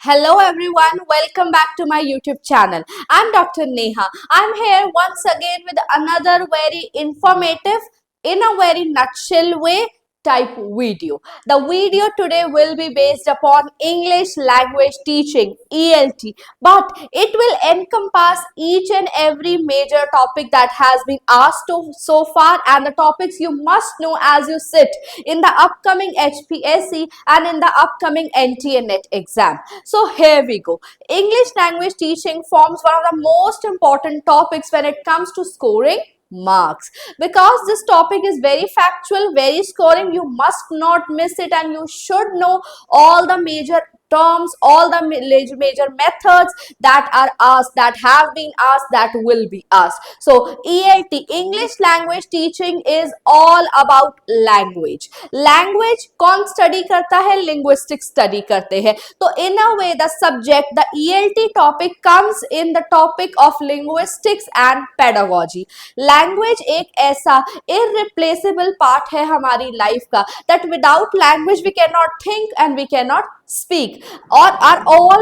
Hello everyone, welcome back to my YouTube channel. I'm Dr. Neha. I'm here once again with another very informative, in a very nutshell way, type video. The video today will be based upon English language teaching, ELT, but it will encompass each and every major topic that has been asked so far, and the topics you must know as you sit in the upcoming HPSC and in the upcoming NTA NET exam. So here we go. English language teaching forms one of the most important topics when it comes to scoring marks, because this topic is very factual, very scoring. You must not miss it, and you should know all the major terms, all the major methods that are asked, that have been asked, that will be asked. So ELT, English language teaching, is all about language. Language कौन study करता है? Linguistic study करते हैं. तो in a way the subject, the ELT topic comes in the topic of linguistics and pedagogy. Language एक ऐसा irreplaceable part है हमारी लाइफ का, that without language we can not think and we can not speak, or our whole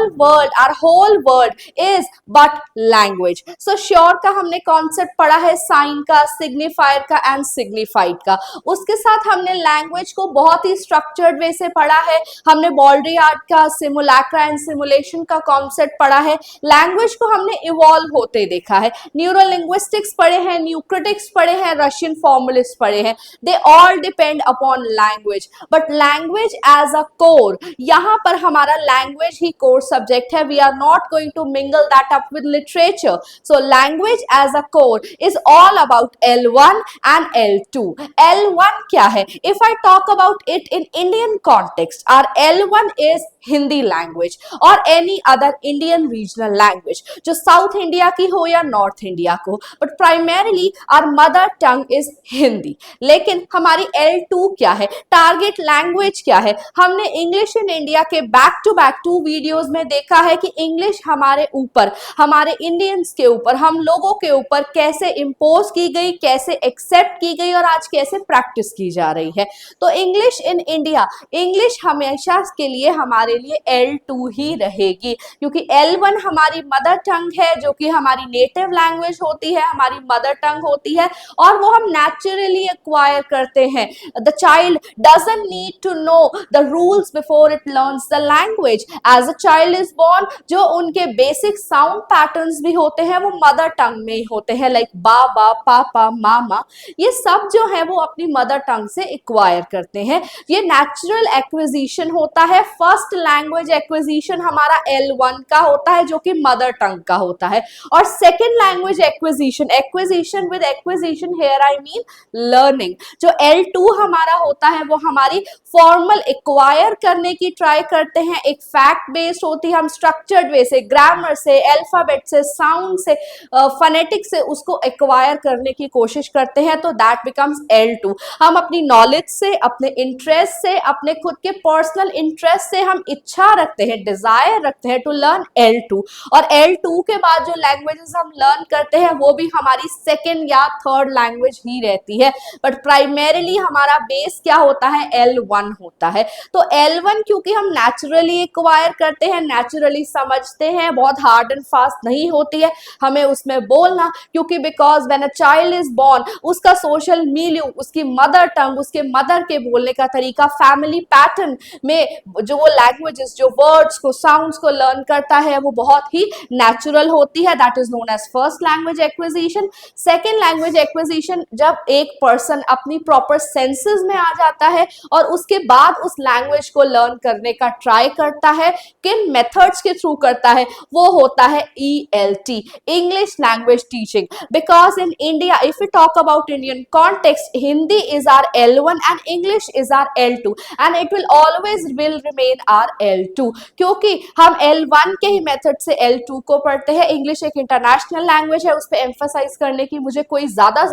world is but language. So sure का हमने concept पढ़ा है, sign का, सिग्निफायर का एंड सिग्निफाइड का. उसके साथ हमने लैंग्वेज को बहुत ही स्ट्रक्चर्ड वे से पढ़ा है. हमने बॉल्ड्रियार्ड का सिमुलैक्रा एंड सिमुलेशन का कॉन्सेप्ट पढ़ा है. लैंग्वेज को हमने इवॉल्व होते देखा है. न्यूरो लिंग्विस्टिक्स पढ़े हैं, न्यूक्रिटिक्स पढ़े हैं, रशियन फॉर्मुलिस्ट पढ़े हैं. They all depend upon language, but language as a core, यहाँ पर हमारा लैंग्वेज ही कोर सब्जेक्ट है. We are not going to mingle that up with literature. So language as a core is all about L1 and L2. L1 क्या है? If I talk about it in Indian context, our L1 is Hindi language और any other Indian regional language, जो South India की हो या north India को, but primarily our mother tongue is Hindi. लेकिन हमारी L2 क्या है? टारगेट लैंग्वेज क्या है? हमने इंग्लिश इन इंडिया के बैक टू बैक 2 वीडियोस में देखा है कि इंग्लिश हमारे ऊपर, हमारे इंडियंस के ऊपर, हम लोगों के ऊपर कैसे इम्पोज की गई, कैसे एक्सेप्ट की गई और आज कैसे प्रैक्टिस की जा रही है. तो इंग्लिश इन इंडिया, इंग्लिश हमेशा के लिए हमारे लिए L2 ही रहेगी, क्योंकि L1 हमारी मदर टंग है, जो कि हमारी नेटिव लैंग्वेज होती है, हमारी मदर टंग होती है, और वो हम नेचुरली एक्वायर करते हैं. The child doesn't need to know the rules before it learns the language. As a child is born, जो उनके बेसिक साउंड पैटर्न्स भी होते हैं वो मदर टंग में ही होते हैं, लाइक बाबा, पापा, मामा, ये सब जो है वो अपनी मदर टंग से एक्वायर करते हैं. ये नेचुरल एक्विजिशन होता है. फर्स्ट लैंग्वेज एक्विजिशन हमारा L1 का होता है, जो कि मदर टंग का होता है. और second language acquisition, acquisition with acquisition, here I mean learning, जो L2 हमारा होता है वो हमारी फॉर्मल एक्वायर करने की ट्राई करते हैं. एक फैक्ट बेस्ड होती है, हम स्ट्रक्चर्ड वे से, ग्रामर से, अल्फाबेट से, साउंड से, फनेटिक से उसको एक्वायर करने की कोशिश करते हैं. तो दैट बिकम्स L2. हम अपनी नॉलेज से, अपने इंटरेस्ट से, अपने खुद के पर्सनल इंटरेस्ट से हम इच्छा रखते हैं, डिजायर रखते हैं टू लर्न L2. और L2 के बाद जो लैंग्वेजेस हम लर्न करते हैं वो भी हमारी सेकेंड या थर्ड लैंग्वेज ही रहती है, बट प्राइमरीली हमारा बेस क्या होता है? L1 होता है. तो L1 क्योंकि हम नेचुरली एक्वायर करते हैं, नेचुरली समझते हैं, बहुत हार्ड एंड फास्ट नहीं होती है हमें उसमें बोलना, क्योंकि because when a child is born, उसका सोशल मिलियू, उसकी मदर टंग, उसके मदर के बोलने का तरीका, फैमिली पैटर्न में जो वो लैंग्वेजेस, जो वर्ड्स को, साउंड्स को लर्न करता है वो बहुत ही नेचुरल होती है. That is known as first language acquisition. Second language acquisition, जब एक पर्सन अपनी प्रॉपर सेंसेस में आ जाता है और उसके बाद उस लैंग्वेज को लर्न करने का ट्राई करता है, किन मेथड्स के थ्रू करता है, वो होता है ELT, English language teaching. Because in India, if you talk about Indian context, Hindi is our L1 and English is our L2, and it will always will remain our L2, क्योंकि हम L1 के ही method से L2 को पढ़ते हैं. English एक international language है, उस पर एम्फसाइज करने की मुझे कोई ज्यादा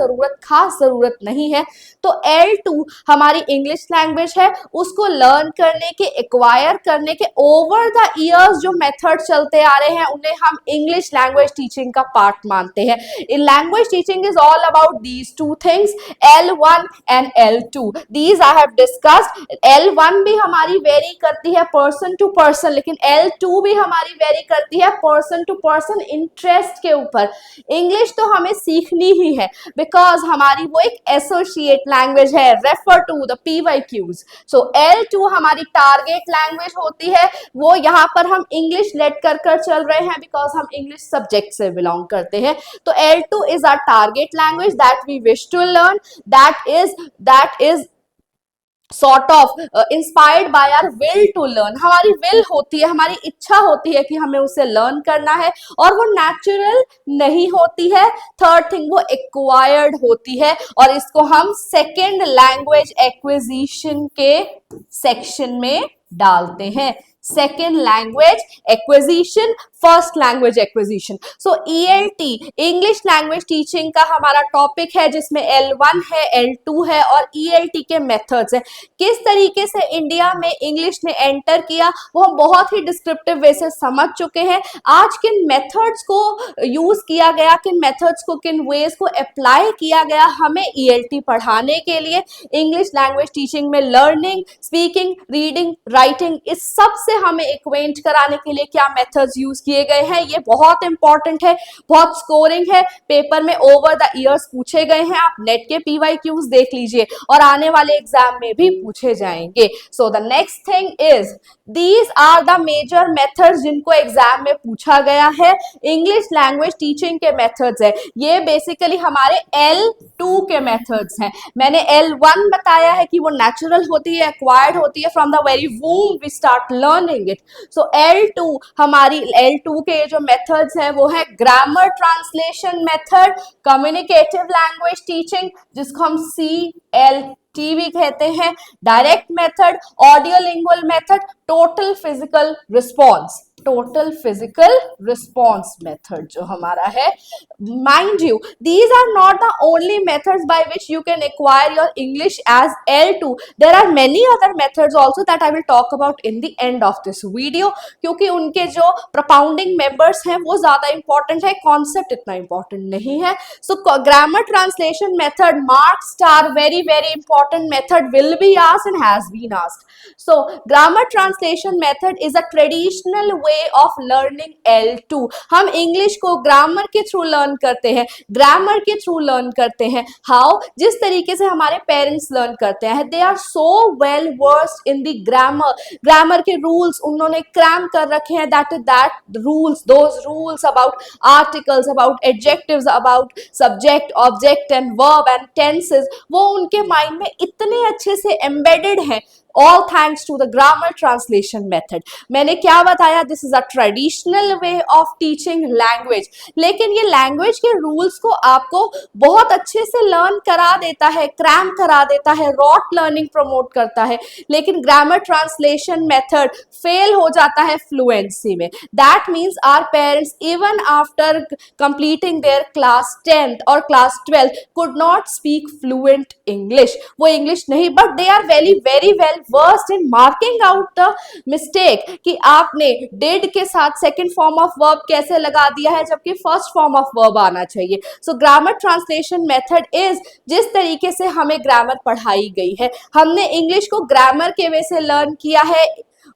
खास जरूरत नहीं है. तो L2 हमारी इंग्लिश लैंग्वेज है, उसको लर्न करने के, एक्वायर एक्वायर करने के ओवर द ईयर्स जो मेथड चलते आ रहे हैं उन्हें हम इंग्लिश लैंग्वेज टीचिंग का पार्ट मानते हैं. In language teaching is all about these two things, L1 and L2. These I have discussed. L1 भी हमारी वेरी करती है पर्सन टू पर्सन, लेकिन L2 भी हमारी वेरी करती है पर्सन टू पर्सन इंटरेस्ट के ऊपर. इंग्लिश तो हमें सीखनी ही है बिकॉज हमारी वो एक एसोसिएट लैंग्वेज है. Refer to the PYQs. So L2 हमारी टारगेट लैंग्वेज होती है. वो यहाँ पर हम इंग्लिश लेट कर चल रहे हैं बिकॉज हम इंग्लिश सब्जेक्ट से बिलोंग करते हैं. तो L2 is our target language that we wish to learn. That is sort of inspired by our will to learn. हमारी will होती है, हमारी इच्छा होती है कि हमें उसे लर्न करना है और वो नेचुरल नहीं होती है. थर्ड थिंग, वो एक्वायर्ड होती है और इसको हम सेकेंड लैंग्वेज एक्विजिशन के सेक्शन में डालते हैं. Second language acquisition, first language acquisition. So ELT English language teaching का हमारा टॉपिक है जिसमें L1 है, L2 है और ELT के मेथड्स हैं. किस तरीके से इंडिया में इंग्लिश ने एंटर किया वो हम बहुत ही डिस्क्रिप्टिव वे से समझ चुके हैं. आज किन मेथड्स को यूज किया गया, किन मेथड्स को, किन वेज को अप्लाई किया गया हमें ELT पढ़ाने के लिए, इंग्लिश लैंग्वेज टीचिंग में लर्निंग, स्पीकिंग, रीडिंग, राइटिंग, इस सब से हमें एक्वेंट कराने के लिए क्या मेथड्स यूज किए गए हैं. ये बहुत इंपॉर्टेंट है, बहुत स्कोरिंग है. पेपर में ओवर द ईयर्स पूछे गए हैं. आप नेट के PYQs देख लीजिए और आने वाले एग्जाम में भी पूछे जाएंगे. So the next thing is these are the major methods जिनको एग्जाम में पूछा गया है. इंग्लिश लैंग्वेज टीचिंग के मेथड्स है ये. बेसिकली हमारे L2 के मेथड्स हैं. मैंने L1 बताया है कि वो नेचुरल होती है, एक्वायर्ड होती है. From the very womb we start learning it. So L2 हमारी L2 के जो मेथड्स हैं वो है grammar translation method, communicative language teaching जिसको हम CLT भी कहते हैं, direct method, audio lingual method, total physical response. Total physical response method जो हमारा है. Mind you these are not the only methods by which you can acquire your English as L2. There are many other methods also that I will talk about in the end of this video, क्योंकि उनके जो प्रोपाउंडिंग members हैं वो ज्यादा important है, concept इतना important नहीं है. So grammar translation method, mark star, very very important method, will be asked and has been asked. So grammar translation method is a traditional way of learning L2. हम English को grammar के through learn करते हैं, grammar के through learn करते हैं. How? जिस तरीके से हमारे पेरेंट्स लर्न करते हैं. They are so well versed in the grammar. Grammar के रूल्स उन्होंने क्रैम कर रखे हैं. That rules, those rules about articles, about adjectives, about subject, object and verb and tenses, वो उनके माइंड में इतने अच्छे से एम्बेडेड हैं. All thanks to the grammar translation method. मैंने क्या बताया? This is a traditional way of teaching language. लेकिन ये language के rules को आपको बहुत अच्छे से learn करा देता है, cram करा देता है, rote learning promote करता है. लेकिन grammar translation method fail हो जाता है fluency में. That means our parents even after completing their class 10th or class 12th could not speak fluent English. वो English नहीं, but they are very well versed in marking out the mistake कि आपने did के साथ second form of verb कैसे लगा दिया है जबकि first form of verb आना चाहिए. So grammar translation method is जिस तरीके से हमें grammar पढ़ाई गई है, हमने English को grammar के वे से learn किया है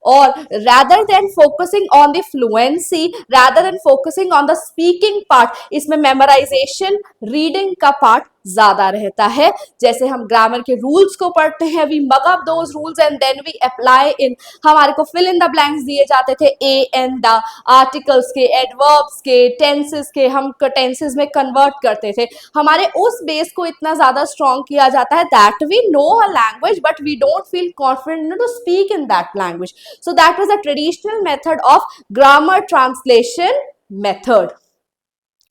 और rather than focusing on the fluency, rather than focusing on the speaking part, इसमें memorization, reading का part ज्यादा रहता है. जैसे हम ग्रामर के रूल्स को पढ़ते हैं, we mug up those rules and then we apply in. हमारे को फिल इन द ब्लैंक्स दिए जाते थे ए एंड द, आर्टिकल्स के, एडवर्ब्स के, टेंसेस के, हम टेंसेस में कन्वर्ट करते थे. हमारे उस बेस को इतना ज्यादा स्ट्रॉन्ग किया जाता है that we know a language but we don't feel confident to speak in that language. So that was a traditional method of grammar translation method.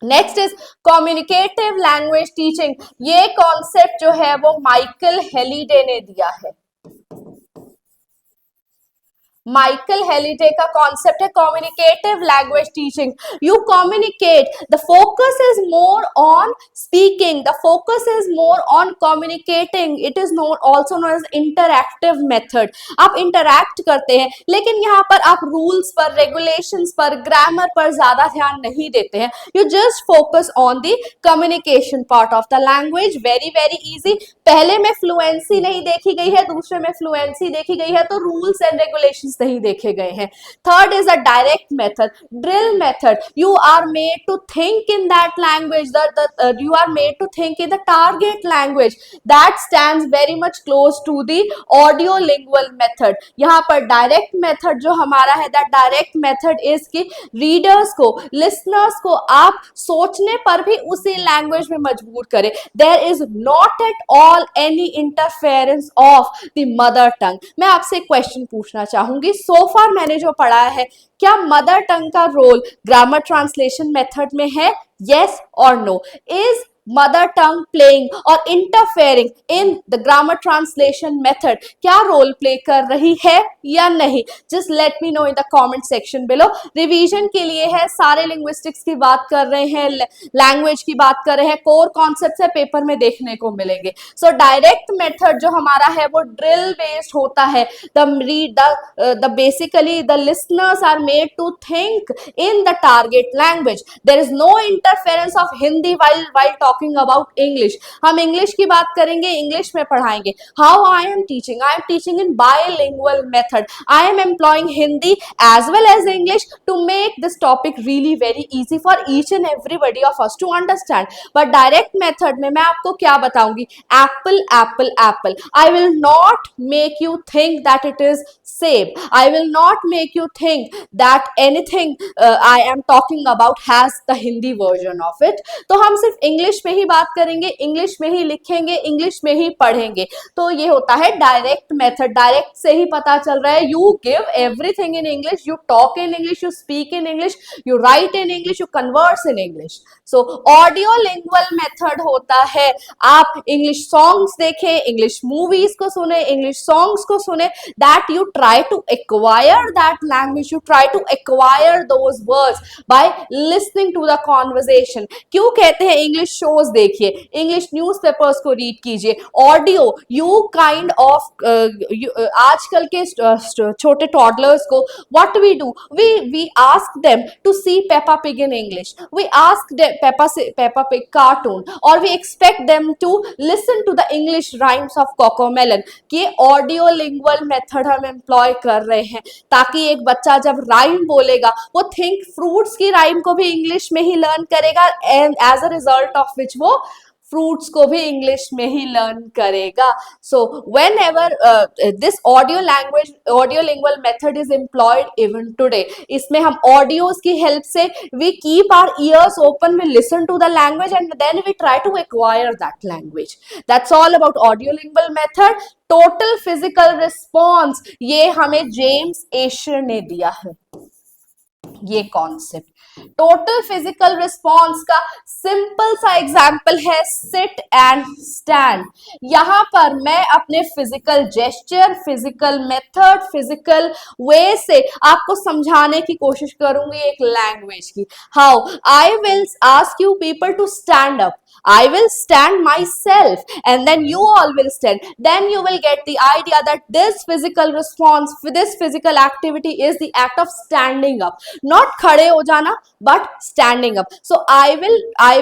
Next is communicative language teaching. ये concept जो है वो Michael Halliday ने दिया है. Michael Halliday का concept है communicative language teaching. You communicate, the focus is more on speaking, the focus is more on communicating. It is known also known as interactive method. आप interact करते हैं, लेकिन यहाँ पर आप रूल्स पर, रेगुलेशंस पर, ग्रामर पर ज्यादा ध्यान नहीं देते हैं. You just focus on the communication part of the language. Very very easy. पहले में फ्लुएंसी नहीं देखी गई है, दूसरे में फ्लुएंसी देखी गई है, तो रूल्स एंड रेगुलेशंस नहीं देखे गए हैं. Third is a direct method, drill method. You are made to think in that language, you are made to think in the target language that stands very much close to the audio lingual method. यहाँ पर direct method जो हमारा है, that direct method is कि readers को, listeners को आप सोचने पर भी उसी लैंग्वेज में मजबूर करें. There is not at all any interference of the mother tongue. मैं आपसे एक क्वेश्चन पूछना चाहूंगी. सो फार मैंने जो पढ़ा है, क्या मदर टंग का रोल ग्रामर ट्रांसलेशन मेथड में है? Yes or no? Is mother tongue playing or interfering in the grammar translation method? क्या रोल प्ले कर रही है या नहीं? Just let me know in the comment section below. Revision के लिए है, सारे लिंग्विस्टिक्स की बात कर रहे हैं, लैंग्वेज की बात कर रहे हैं, कोर कॉन्सेप्ट है, पेपर में देखने को मिलेंगे. सो डायरेक्ट मेथड जो हमारा है वो ड्रिल बेस्ड होता है. The basically the listeners are made to think in the target language. There is no interference of Hindi while talking about English. हम इंग्लिश की बात करेंगे, इंग्लिश में पढ़ाएंगे. How I am teaching? I am teaching in bilingual method. I am employing Hindi as well as English to make this topic really very easy for each and everybody of us to understand. But direct method में मैं आपको क्या बताऊंगी? Apple, apple, apple. I will not make you think that it is same. I will not make you think that anything I am talking about has the Hindi version of it. तो हम सिर्फ English में ही बात करेंगे, English में ही लिखेंगे, English में ही पढ़ेंगे. तो ये होता है डायरेक्ट मेथड. डायरेक्ट से ही पता चल रहा है, you give everything in English, you talk in English, you speak in English, you right in English, you converse in English. So audio lingual method होता है, आप इंग्लिश सॉन्ग्स देखें, इंग्लिश मूवीज को सुने, इंग्लिश सॉन्ग्स को सुने, that you try to acquire that language, you try to acquire those words by listening to the conversation. क्यों कहते हैं इंग्लिश शोज देखिए, इंग्लिश न्यूज़पेपर्स को रीड कीजिए, ऑडियो, यू काइंड ऑफ आजकल के छोटे टॉडलर्स को what we do, we ask them to see Peppa Pig in English, we ask Peppa Pig cartoon, और we expect them to listen to the English rhymes of Cocomelon. कि audio lingual method हम employ कर रहे हैं ताकि एक बच्चा जब राइम बोलेगा वो थिंक फ्रूट्स की राइम को भी इंग्लिश में ही लर्न करेगा, and as a result of which वो फ्रूट्स को भी इंग्लिश में ही लर्न करेगा. So whenever this audio lingual method is employed even today, इसमें हम ऑडियोज की हेल्प से we keep our ears open, we listen to the language and then we try to acquire that language. That's all about audio lingual method. Total physical response, ये हमें James Asher ने दिया है ये concept. Total physical response का simple सा example है sit and stand. यहां पर मैं अपने physical gesture, physical method, physical way से आपको समझाने की कोशिश करूंगी एक लैंग्वेज की. How I will ask you people to stand up, I will stand myself and then you all will stand. Then you will get the idea that this physical response, this physical activity is the act of standing up. Not khade ho jana, but standing up. So I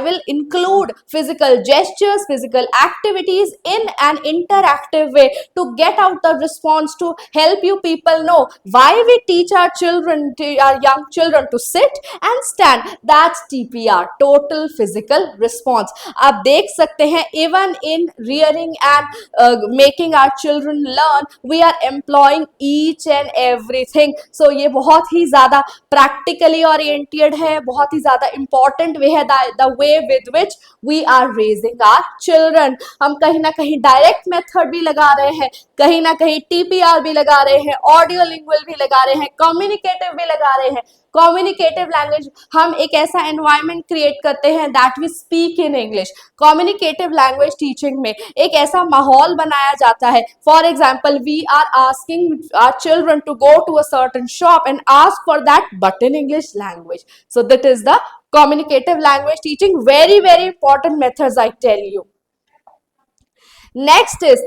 will include physical gestures, physical activities in an interactive way to get out the response, to help you people know why we teach our children, our young children to sit and stand. That's TPR, total physical response. आप देख सकते हैं even in rearing and making our children learn we are employing each and everything. So ये बहुत ही ज्यादा practically oriented है, बहुत ही ज्यादा इंपॉर्टेंट वे है the way with which we are raising our children. हम कहीं ना कहीं डायरेक्ट मेथड भी लगा रहे हैं, कहीं ना कहीं टीपीआर भी लगा रहे हैं, ऑडियो लिंगुअल भी लगा रहे हैं, कम्युनिकेटिव भी लगा रहे हैं, कम्युनिकेटिव लैंग्वेज, हम एक ऐसा एनवायरनमेंट क्रिएट करते हैं that we speak in English. Communicative language teaching में एक ऐसा माहौल बनाया जाता है, for example we are asking our children to go to a certain shop and ask for that but in English language. So that is the communicative language teaching. Very very important methods I tell you. Next is,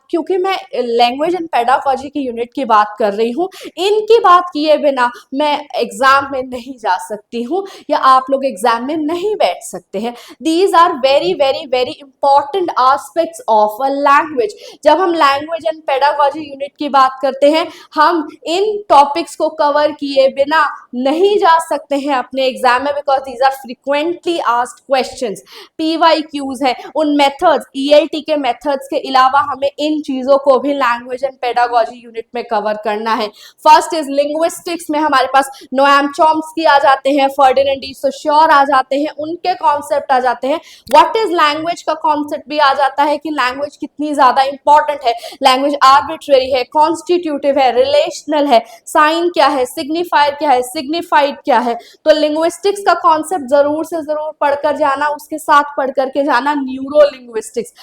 क्योंकि मैं language and pedagogy की unit की बात कर रही हूँ, इनकी बात किए बिना मैं एग्जाम में नहीं जा सकती हूँ या आप लोग एग्जाम में नहीं बैठ सकते हैं। These are very very very important aspects of a language. जब हम लैंग्वेज एंड पेडागोजी यूनिट की बात करते हैं, हम इन टॉपिक्स को कवर किए बिना नहीं जा सकते हैं अपने एग्जाम में, because these are frequently asked questions. PYQs है, उन मेथड्स, ELT के मेथड्स के अलावा हमें इन चीजों को भी लैंग्वेज एंड पेडागोजी यूनिट में कवर करना है। फर्स्ट इज लिंग्विस्टिक्स में हमारे पास नोएम चॉम्स्की आ जाते हैं, फर्डिनेंड डी सोश्योर आ जाते हैं, उनके कॉन्सेप्ट आ जाते हैं। व्हाट इज लैंग्वेज का कॉन्सेप्ट भी आ जाता है कि लैंग्वेज कितनी ज्यादा इंपॉर्टेंट है, लैंग्वेज आर्बिट्रेरी है, कॉन्स्टिट्यूटिव है, रिलेशनल है, साइन क्या है, सिग्निफायर क्या है, सिग्निफाइड क्या है। तो लिंग्विस्टिक्स का कॉन्सेप्ट जरूर से जरूर पढ़कर जाना, उसके साथ पढ़ करके जाना न्यूरो लिंग्विस्टिक्स।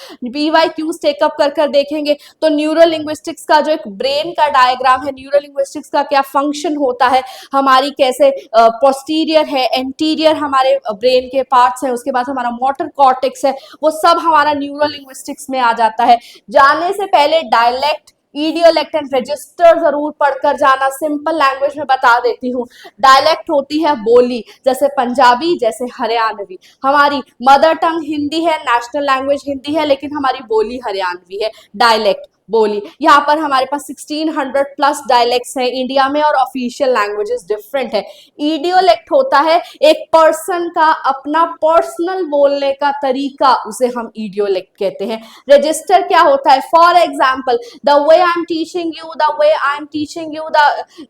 PYQs टेकअप कर देखेंगे तो न्यूरो लिंग्विस्टिक्स का जो एक ब्रेन का डायग्राम है, न्यूरो लिंग्विस्टिक्स का क्या फंक्शन होता है, हमारी कैसे पोस्टीरियर है, एंटीरियर हमारे ब्रेन के पार्ट्स हैं, उसके बाद हमारा मोटर कॉर्टेक्स है, वो सब हमारा न्यूरो लिंग्विस्टिक्स में आ जाता है। जाने से पहले डायलेक्ट, इडियोलेक्ट एंड रजिस्टर जरूर पढ़कर जाना। सिंपल लैंग्वेज में बता देती हूँ, डायलेक्ट होती है बोली, जैसे पंजाबी, जैसे हरियाणवी। हमारी मदर टंग हिंदी है, नेशनल लैंग्वेज हिंदी है, लेकिन हमारी बोली हरियाणवी है। डायलेक्ट बोली, यहाँ पर हमारे पास 1600 प्लस डायलेक्ट्स हैं इंडिया में और ऑफिशियल लैंग्वेजेस डिफरेंट है। इडियोलेक्ट होता है एक पर्सन का अपना पर्सनल बोलने का तरीका, उसे हम इडियोलेक्ट कहते हैं। रजिस्टर क्या होता है, for example the way I am teaching you, the way I am teaching you,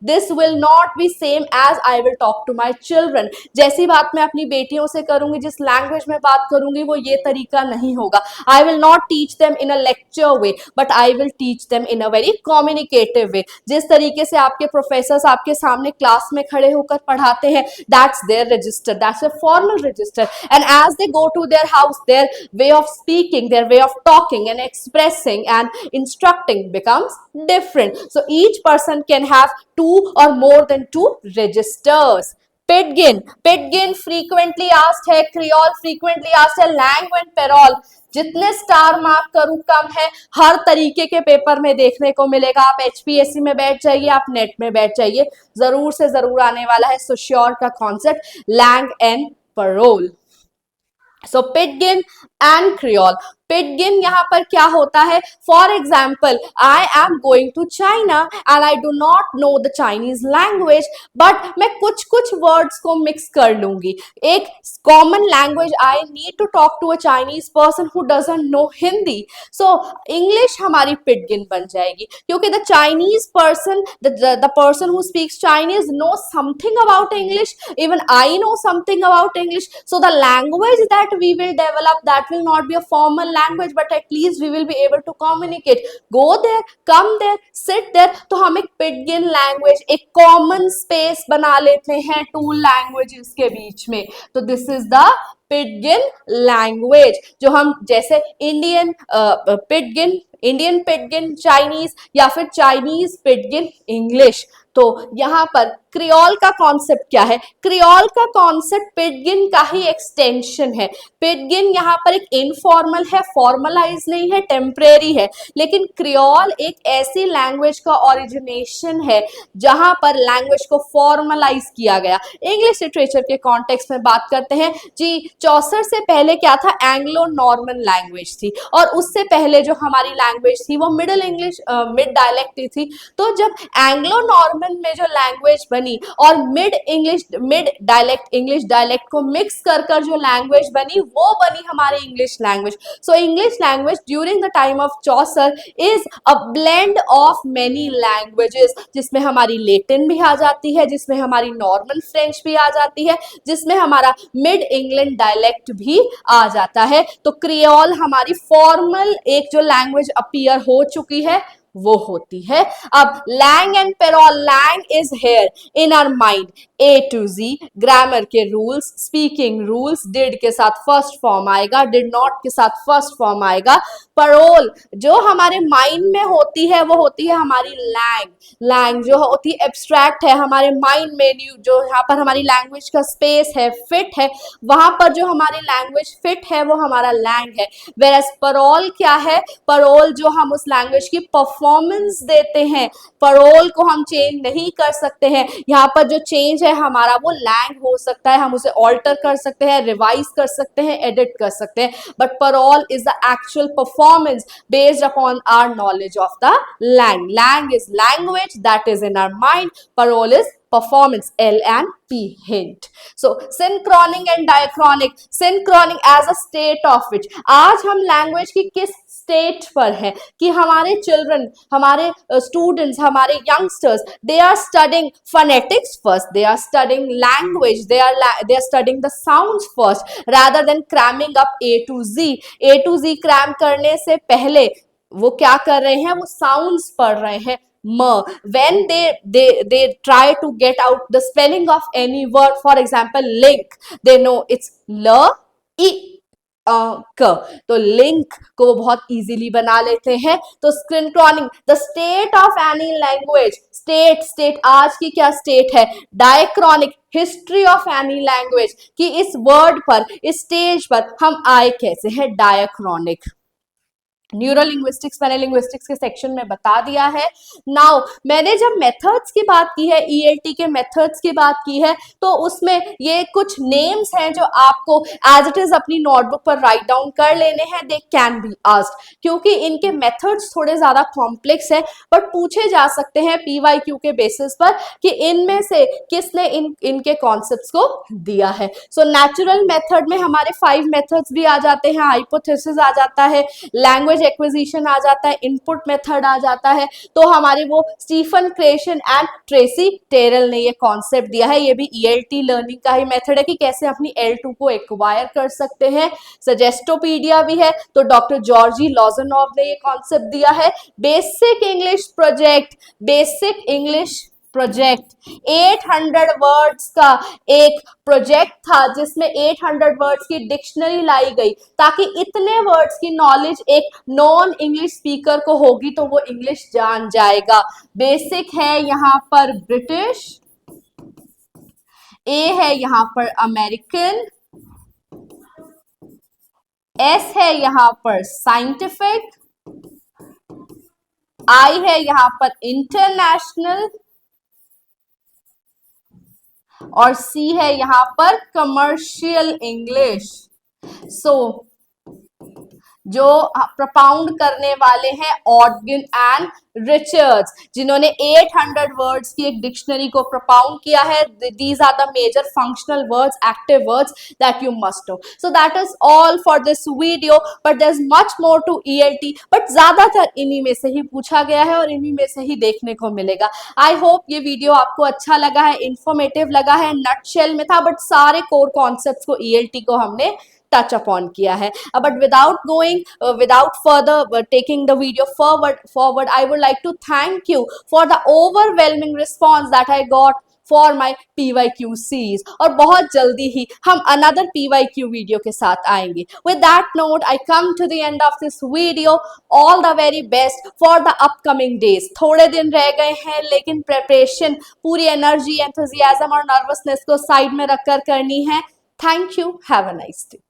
this will not be same as I will talk to my children. जैसी बात मैं अपनी बेटियों से करूंगी, जिस लैंग्वेज में बात करूंगी, वो ये तरीका नहीं होगा। I will not teach them in a lecture way, but I will teach them in a very communicative way। जिस तरीके से आपके प्रोफेसर्स आपके सामने क्लास में खड़े होकर पढ़ाते हैं, that's their register, that's a formal register, and as they go to their house, their way of speaking, their way of talking and expressing and instructing becomes different। So each person can have two or more than two registers। Pidgin frequently asked है, Creole frequently asked है, Lang and Parole जितने star mark करूं कम है, हर तरीके के paper में देखने को मिलेगा। आप HPSC में बैठ जाइए, आप नेट में बैठ जाइए, जरूर से जरूर आने वाला है सोश्योर का concept, langue and parole. So pidgin and creole. Pidgin यहाँ पर क्या होता है, for example I am going to China and I do not know the Chinese language, but मैं कुछ कुछ वर्ड्स को मिक्स कर लूंगी। एक common language, I need to talk to a Chinese person who doesn't know Hindi, so English हमारी pidgin बन जाएगी, क्योंकि the Chinese person, the person who speaks Chinese know something about English, even I know something about English, so the language that we will develop, that will not be a formal language, but at least we will be able to communicate, go there, come there, sit there। तो हम एक पिडगिन language, एक common space बना लेते हैं to languages के बीच में। तो दिस इज द पिडगिन लैंग्वेज, जो हम जैसे इंडियन पिडगिन चाइनीज, या फिर चाइनीज पिडगिन इंग्लिश। तो यहाँ पर क्रियोल का कॉन्सेप्ट क्या है, क्रियोल का कॉन्सेप्ट पिडगिन का ही एक्सटेंशन है। पिडगिन यहाँ पर एक इनफॉर्मल है, फॉर्मलाइज नहीं है, टेम्परेरी है, लेकिन क्रियोल एक ऐसी लैंग्वेज का ओरिजिनेशन है जहां पर लैंग्वेज को फॉर्मलाइज किया गया। इंग्लिश लिटरेचर के कॉन्टेक्स्ट में बात करते हैं जी, चौसर से पहले क्या था, एंग्लो नॉर्मन लैंग्वेज थी, और उससे पहले जो हमारी लैंग्वेज थी वो मिडिल इंग्लिश, मिड डायलेक्ट थी। तो जब एंग्लो नॉर्मन में जो लैंग्वेज बनी और मिड डायलेक्ट, इंग्लिश डायलेक्ट को मिक्स कर जो लैंग्वेज बनी, वो बनी हमारी English language. So English language during the time of Chaucer is a blend of many languages, जिसमें हमारी लेटिन भी आ जाती है, जिसमें हमारी नॉर्मन फ्रेंच भी आ जाती है, जिसमें हमारा मिड इंग्लैंड डायलेक्ट भी आ जाता है। तो क्रियोल हमारी फॉर्मल एक जो लैंग्वेज अपीयर हो चुकी है, वो होती है। अब langue and parole, langue is here in our mind, A to Z, grammar के रूल्स, स्पीकिंग रूल्स, डिड के साथ फर्स्ट फॉर्म आएगा, डिड नॉट के साथ फर्स्ट फॉर्म आएगा। पेरोल जो हमारे माइंड में होती है वो होती है हमारी लैंग, लैंग जो होती है एब्स्ट्रैक्ट है हमारे माइंड में, जो यहाँ पर हमारी लैंग्वेज का स्पेस है, फिट है, वहां पर जो हमारी लैंग्वेज फिट है वो हमारा लैंग है। वेरएस पेरोल क्या है, पेरोल जो हम उस लैंग्वेज की परफॉर्मेंस देते हैं, पेरोल को हम चेंज नहीं कर सकते हैं। यहाँ पर जो चेंज है हमारा वो लैंग हो सकता है, हम उसे ऑल्टर कर सकते हैं, रिवाइज कर सकते हैं, एडिट कर सकते हैं, but payroll is the actual performance based upon our knowledge of the lang. Lang is language that is in our mind. Parole is performance, L and P, hint. So synchronic and diachronic, synchronic as a state of which, आज हम language की किस state पर है कि हमारे children, हमारे students, हमारे youngsters, they are studying phonetics first, they are studying language, they are studying the sounds first rather than cramming up A to Z. A to Z cram करने से पहले वो क्या कर रहे हैं, वो sounds पढ़ रहे हैं। When they try to get out the spelling of any word, for example link, they know it's l e क, तो लिंक को वो बहुत इजीली बना लेते हैं। तो synchronic, the state of any language, state आज की क्या स्टेट है। Diachronic, history of any language, कि इस वर्ड पर, इस स्टेज पर हम आए कैसे हैं। डायक्रॉनिक, न्यूरो लिंग्विस्टिक्स मैंने लिंग्विस्टिक्स के सेक्शन में बता दिया है। नाउ मैंने जब मेथड्स की बात की है, ईएलटी के मेथड्स की बात की है, तो उसमें ये कुछ नेम्स हैं जो आपको एज इट इज अपनी नोटबुक पर राइट डाउन कर लेने हैं। दे कैन बी आस्क्ड, क्योंकि इनके मेथड्स थोड़े ज्यादा कॉम्प्लेक्स है, बट पूछे जा सकते हैं पीवाईक्यू के बेसिस पर कि इनमें से किसने इनके कॉन्सेप्ट्स को दिया है। सो नेचुरल मेथड में हमारे 5 मेथड्स भी आ जाते हैं, हाइपोथेसिस आ जाता है, लैंग्वेज एक्विजिशन आ जाता है, इनपुट मेथड आ जाता है। तो हमारे वो Stephen Krashen and Tracy Terrell ने ये कॉन्सेप्ट दिया है। ये भी ईएलटी लर्निंग का ही मेथड है कि कैसे अपनी L2 को एक्वायर कर सकते हैं। सजेस्टोपीडिया भी है, तो डॉक्टर जॉर्जी लॉजनॉव ने ये कॉन्सेप्ट दिया है। Basic English project, basic English project 800 words का एक प्रोजेक्ट था जिसमें 800 वर्ड्स की डिक्शनरी लाई गई, ताकि इतने वर्ड्स की नॉलेज एक नॉन इंग्लिश स्पीकर को होगी तो वो इंग्लिश जान जाएगा। बेसिक है यहाँ पर ब्रिटिश, ए है यहाँ पर अमेरिकन, एस है यहाँ पर साइंटिफिक, आई है यहाँ पर इंटरनेशनल, और सी है यहाँ पर कमर्शियल इंग्लिश। सो जो प्रपाउंड करने वाले हैं ऑडगिन एंड रिचर्ड्स, जिन्होंने 800 वर्ड्स की एक डिक्शनरी को प्रपाउंड किया है। These are the major functional words, active words that you must know. So that is all for this video, but there is much more to ELT, but ज्यादातर इन्हीं में से ही पूछा गया है और इन्हीं में से ही देखने को मिलेगा। आई होप ये वीडियो आपको अच्छा लगा है, इंफॉर्मेटिव लगा है, नटशेल में था, बट सारे कोर कॉन्सेप्ट्स को ईएलटी को हमने touch upon किया है। But without further taking the video forward, I would like to thank you for the overwhelming response that I got for my PYQ series, और बहुत जल्दी ही हम another PYQ वीडियो के साथ आएंगे। With that note, I come to the end of this video. All the very best for the upcoming days. थोड़े दिन रह गए हैं, लेकिन प्रिपरेशन पूरी एनर्जी, एंथुजियाज्म और नर्वसनेस को साइड में रखकर करनी है। Thank you. Have a nice day.